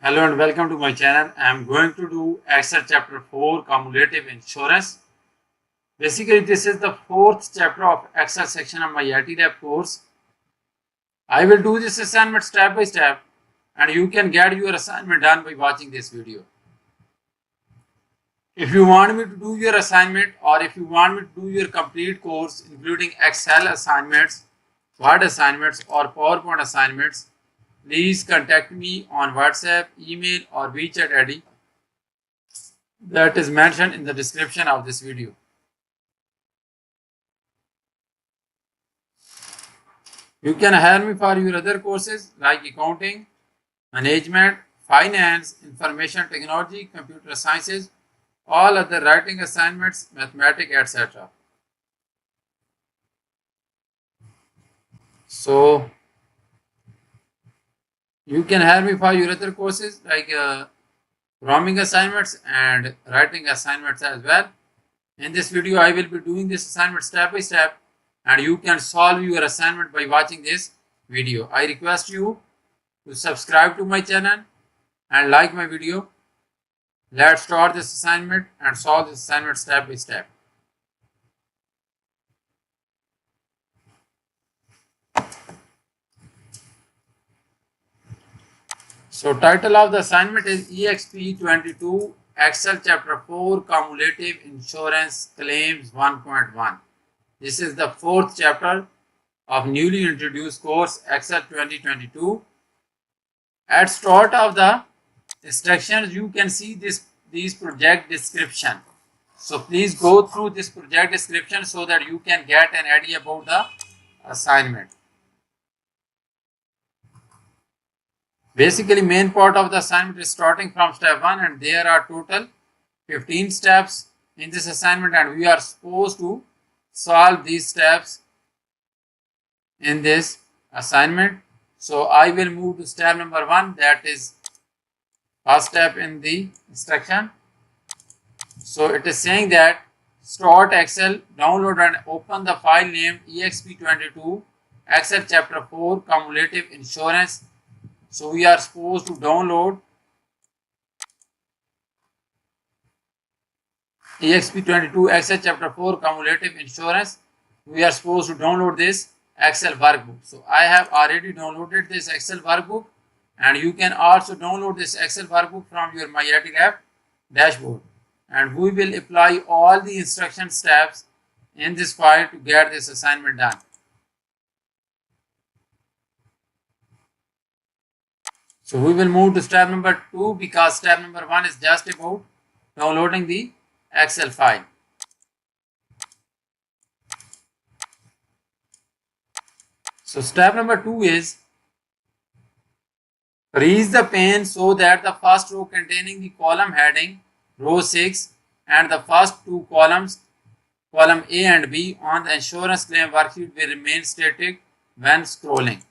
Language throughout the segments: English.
Hello and welcome to my channel. I am going to do Excel chapter 4 cumulative insurance. Basically, this is the fourth chapter of Excel section of my IT Lab course. I will do this assignment step by step and you can get your assignment done by watching this video. If you want me to do your assignment or if you want me to do your complete course including Excel assignments, Word assignments or PowerPoint assignments, please contact me on WhatsApp, email or WeChat ID that is mentioned in the description of this video. You can hire me for your other courses like accounting, management, finance, information technology, computer sciences, all other writing assignments, mathematics, etc. So you can hire me for your other courses like programming assignments and writing assignments as well. In this video, I will be doing this assignment step by step and you can solve your assignment by watching this video. I request you to subscribe to my channel and like my video. Let's start this assignment and solve this assignment step by step. So title of the assignment is EXP22 Excel Chapter 4 Cumulative Insurance Claims 1.1. This is the fourth chapter of newly introduced course Excel 2022. At start of the instructions, you can see these project description. So please go through this project description so that you can get an idea about the assignment. Basically, main part of the assignment is starting from step 1 and there are total 15 steps in this assignment and we are supposed to solve these steps in this assignment. So I will move to step number 1, that is first step in the instruction. So it is saying that start Excel, download and open the file named EXP22 Excel Chapter 4 Cumulative Insurance. So we are supposed to download EXP22 Excel Chapter 4 Cumulative Insurance. We are supposed to download this Excel workbook. So I have already downloaded this Excel workbook and you can also download this Excel workbook from your My IT Lab dashboard. And we will apply all the instruction steps in this file to get this assignment done. So we will move to step number 2 because step number 1 is just about downloading the Excel file. So step number 2 is freeze the pane so that the first row containing the column heading row 6 and the first two columns column A and B on the insurance claim worksheet will remain static when scrolling.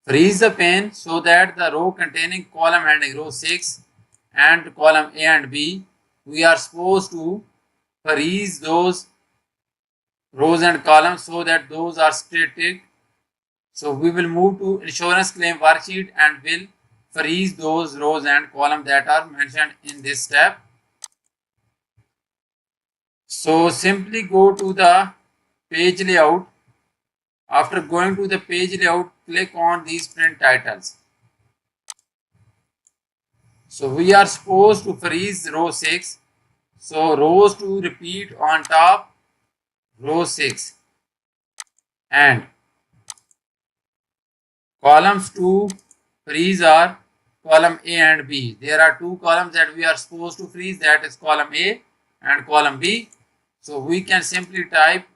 Freeze the pane so that the row containing column heading row 6 and column A and B, we are supposed to freeze those rows and columns so that those are static. So we will move to insurance claim worksheet and will freeze those rows and columns that are mentioned in this step. So simply go to the page layout. After going to the page layout, click on these print titles. So we are supposed to freeze row 6. So rows to repeat on top, row 6. And columns to freeze are column A and B. There are two columns that we are supposed to freeze, that is column A and column B. So we can simply type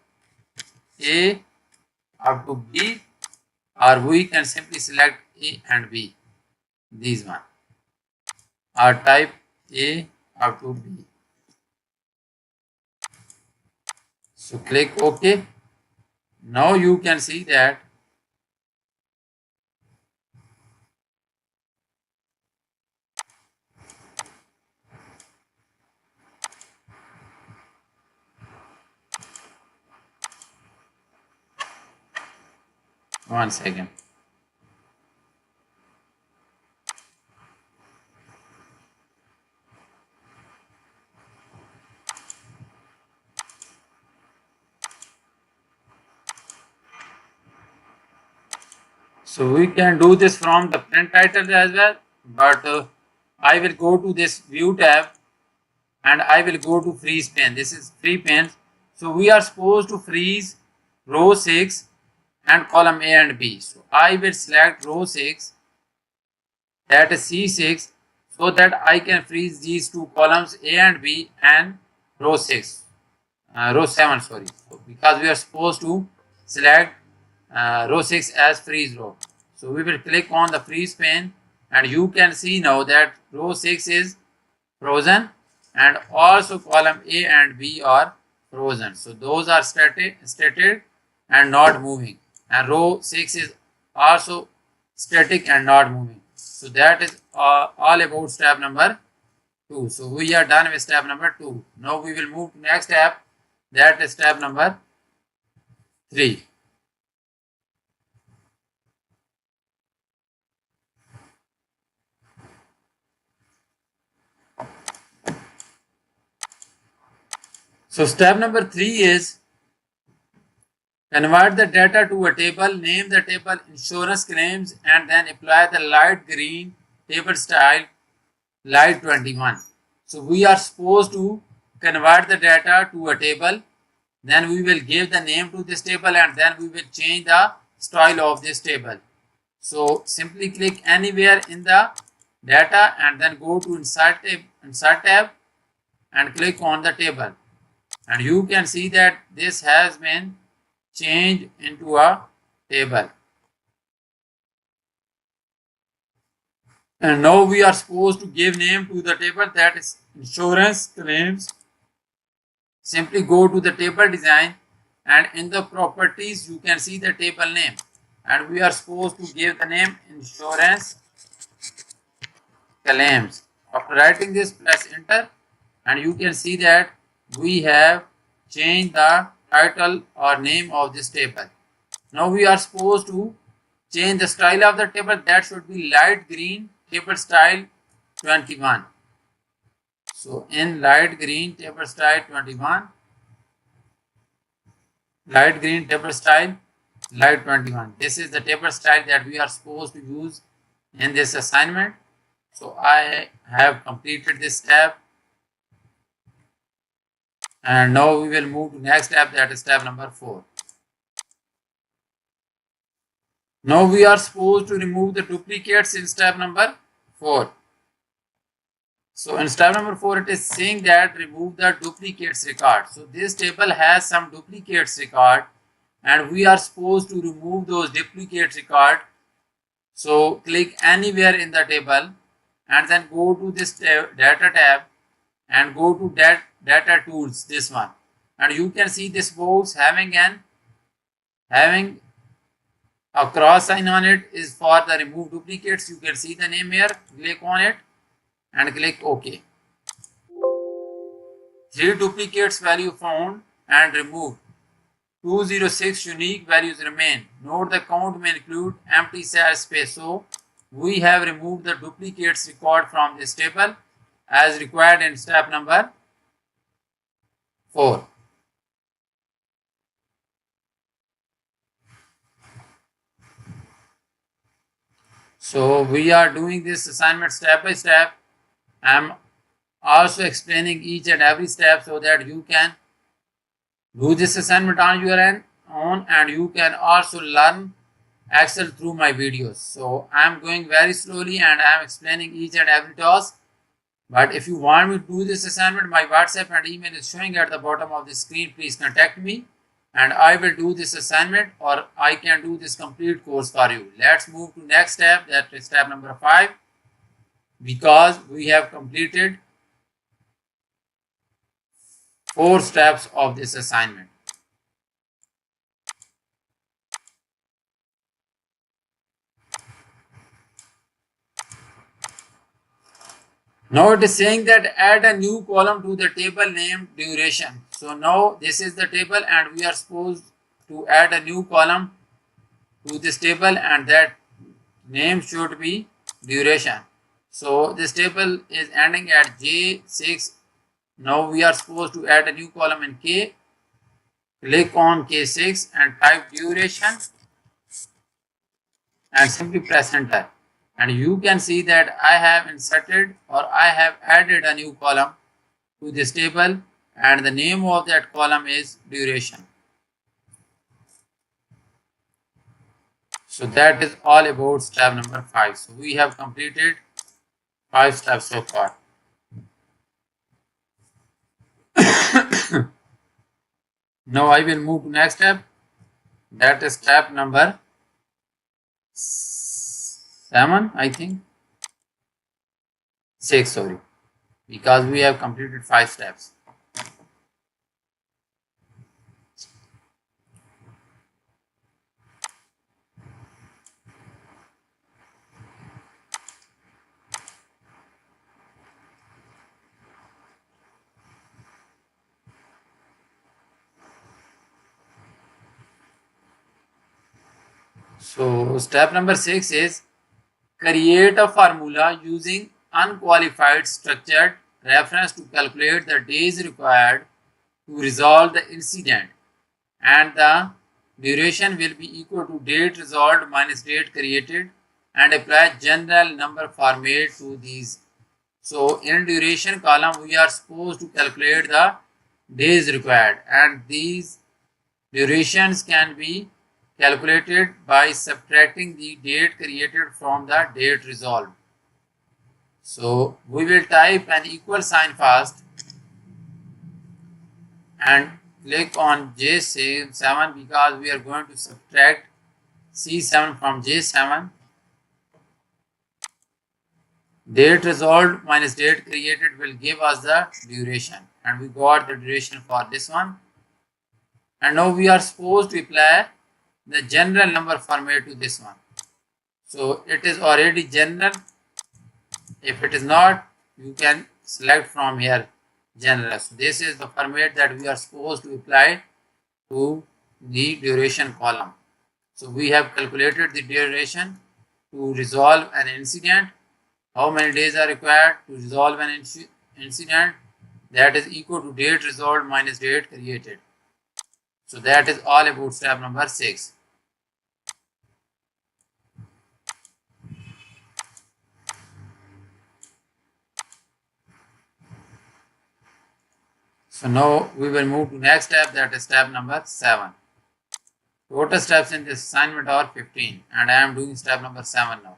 A up to B or we can simply select A and B. These one. Or type A up to B. So click OK. Now you can see that one second. So we can do this from the print title as well, but I will go to this view tab and I will go to freeze pane. This is free pane. So we are supposed to freeze row 6 and column A and B. So I will select row 6, that is C6, so that I can freeze these two columns A and B and row 6, row 7, sorry. So because we are supposed to select row 6 as freeze row. So we will click on the freeze pane and you can see now that row 6 is frozen and also column A and B are frozen. So those are static and not moving, and row 6 is also static and not moving. So that is all about step number 2. So we are done with step number 2. Now we will move to next step, that is step number 3. So step number 3 is convert the data to a table, name the table insurance claims, and then apply the light green table style light 21. So we are supposed to convert the data to a table, then we will give the name to this table and then we will change the style of this table. So simply click anywhere in the data and then go to insert tab and click on the table, and you can see that this has been changed into a table. And now we are supposed to give name to the table, that is insurance claims. Simply go to the table design and in the properties you can see the table name, and we are supposed to give the name insurance claims. After writing this, press enter and you can see that we have changed the title or name of this table. Now we are supposed to change the style of the table, that should be light green table style 21. So in light green table style 21, light green table style light 21. This is the table style that we are supposed to use in this assignment. So I have completed this step. And now we will move to next step, that is step number 4. Now we are supposed to remove the duplicates in step number 4. So in step number 4 it is saying that remove the duplicates record. So this table has some duplicates record and we are supposed to remove those duplicates record. So click anywhere in the table and then go to this data tab and go to data tools, this one, and you can see this box having a cross sign on it is for the remove duplicates. You can see the name here, click on it and click OK. 3 duplicates value found and removed. 206 unique values remain. Note the count may include empty cell space. So we have removed the duplicates record from this table as required in step number 4. So we are doing this assignment step by step. I am also explaining each and every step so that you can do this assignment on your own and you can also learn Excel through my videos. So I am going very slowly and I am explaining each and every task. But if you want me to do this assignment, my WhatsApp and email is showing at the bottom of the screen. Please contact me and I will do this assignment or I can do this complete course for you. Let's move to next step, that is step number 5, because we have completed 4 steps of this assignment. Now it is saying that add a new column to the table named duration. So now this is the table and we are supposed to add a new column to this table and that name should be duration. So this table is ending at J6. Now we are supposed to add a new column in K. Click on K6 and type duration. and simply press enter. And you can see that I have inserted or I have added a new column to this table, and the name of that column is duration. So that is all about step number 5. So we have completed 5 steps so far. Now I will move to next step. That is step number 7, I think. 6, sorry. Because we have completed 5 steps. So step number 6 is create a formula using unqualified structured reference to calculate the days required to resolve the incident, and the duration will be equal to date resolved minus date created, and apply general number format to these. So in duration column we are supposed to calculate the days required, and these durations can be calculated by subtracting the date created from the date resolved. So we will type an equal sign first and click on J7 because we are going to subtract C7 from J7. Date resolved minus date created will give us the duration, and we got the duration for this one. And now we are supposed to apply the general number format to this one. So it is already general. If it is not, you can select from here general. So this is the format that we are supposed to apply to the duration column. So we have calculated the duration to resolve an incident. How many days are required to resolve an incident? That is equal to date resolved minus date created. So that is all about step number 6. So now we will move to next step, that is step number 7. Total steps in this assignment are 15, and I am doing step number 7 now.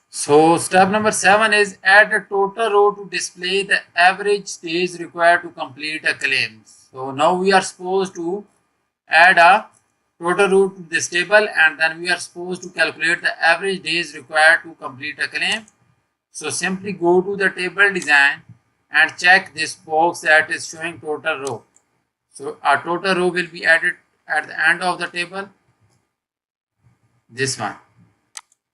So step number 7 is add a total row to display the average days required to complete a claim. So now we are supposed to add a total row to this table, and then we are supposed to calculate the average days required to complete a claim. So simply go to the table design and check this box that is showing total row. So our total row will be added at the end of the table, this one.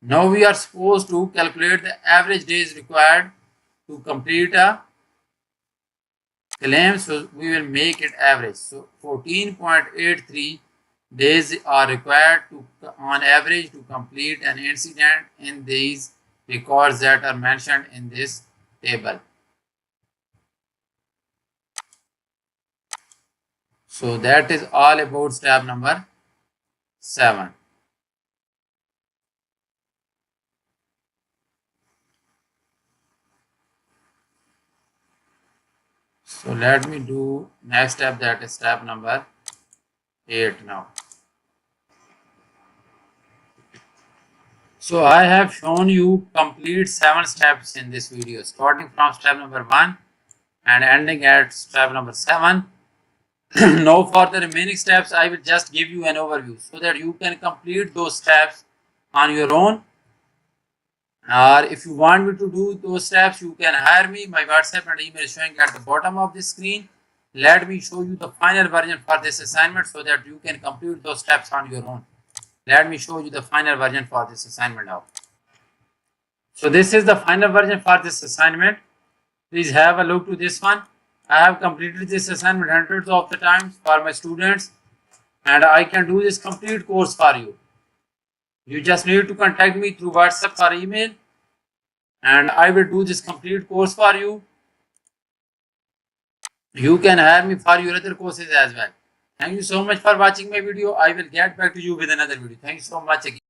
Now we are supposed to calculate the average days required to complete a claim. So we will make it average. So 14.83 days are required to on average to complete an incident in these records that are mentioned in this table. So that is all about step number 7. So let me do next step, that is step number 8 now. So I have shown you complete 7 steps in this video, starting from step number 1 and ending at step number 7. Now for the remaining steps, I will just give you an overview so that you can complete those steps on your own. Or if you want me to do those steps, you can hire me. My WhatsApp and email is showing at the bottom of the screen. Let me show you the final version for this assignment so that you can complete those steps on your own. Let me show you the final version for this assignment now. So this is the final version for this assignment. Please have a look to this one. I have completed this assignment hundreds of the times for my students, and I can do this complete course for you. You just need to contact me through WhatsApp or email, and I will do this complete course for you. You can hire me for your other courses as well. Thank you so much for watching my video. I will get back to you with another video. Thank you so much again.